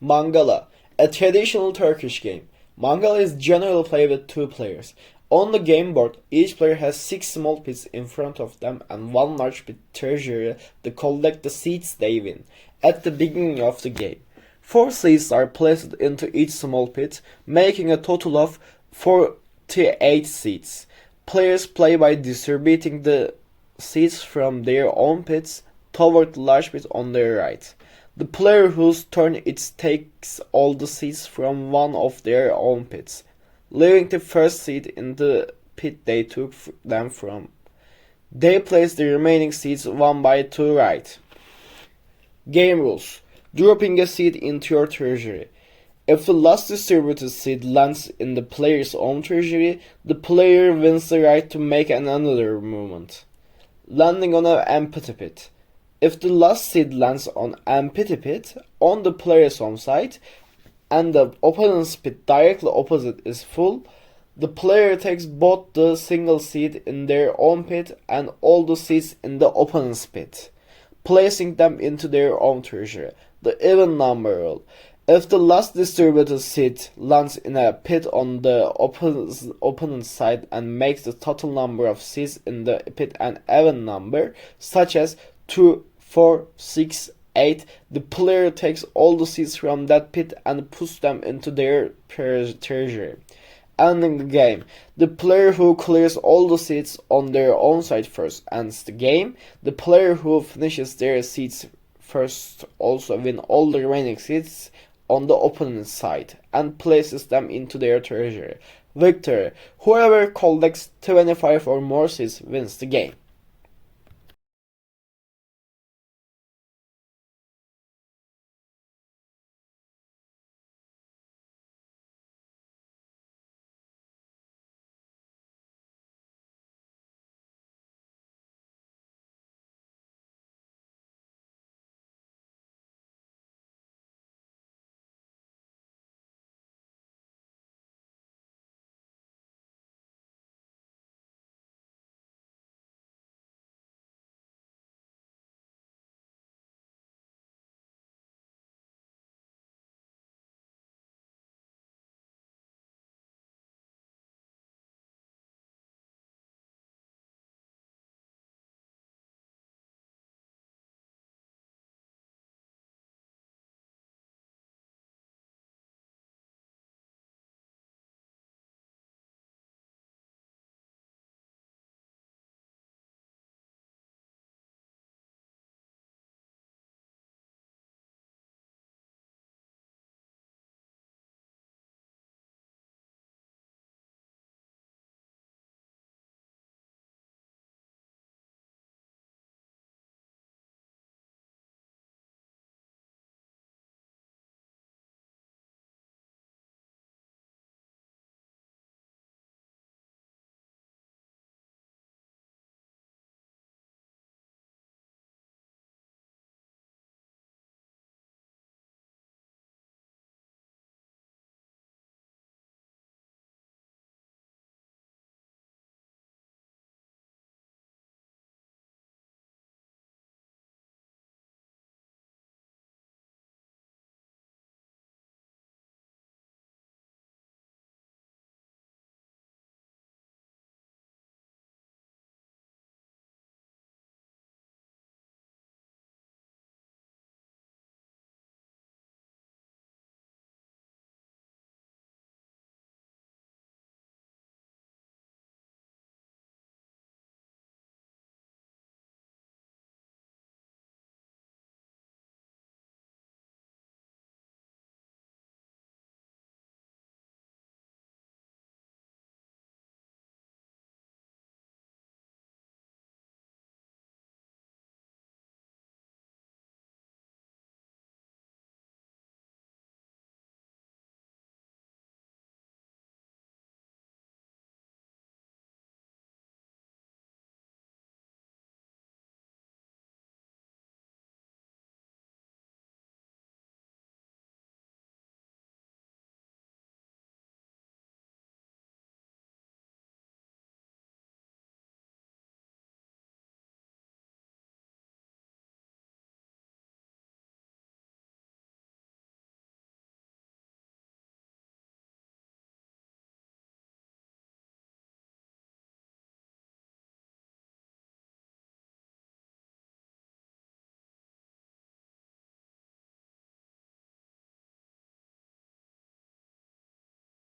Mangala, a traditional Turkish game. Mangala is generally played with two players. On the game board, each player has 6 small pits in front of them and 1 large pit treasury to collect the seeds they win at the beginning of the game. 4 seeds are placed into each small pit, making a total of 48 seeds. Players play by distributing the seeds from their own pits toward the large pit on their right. The player whose turn it takes all the seeds from one of their own pits, leaving the first seed in the pit they took them from. They place the remaining seeds one by two right. Game rules. Dropping a seed into your treasury. If the last distributed seed lands in the player's own treasury, the player wins the right to make another movement. Landing on an empty pit. If the last seed lands on an empty pit on the player's home side, and the opponent's pit directly opposite is full, the player takes both the single seed in their own pit and all the seeds in the opponent's pit, placing them into their own treasury. The even number rule. If the last distributed seed lands in a pit on the opponent's side and makes the total number of seeds in the pit an even number, such as 2, 4, 6, 8, the player takes all the seeds from that pit and puts them into their treasury. Ending the game. The player who clears all the seeds on their own side first ends the game. The player who finishes their seeds first also wins all the remaining seeds on the opponent's side and places them into their treasury. Victory. Whoever collects 25 or more seeds wins the game.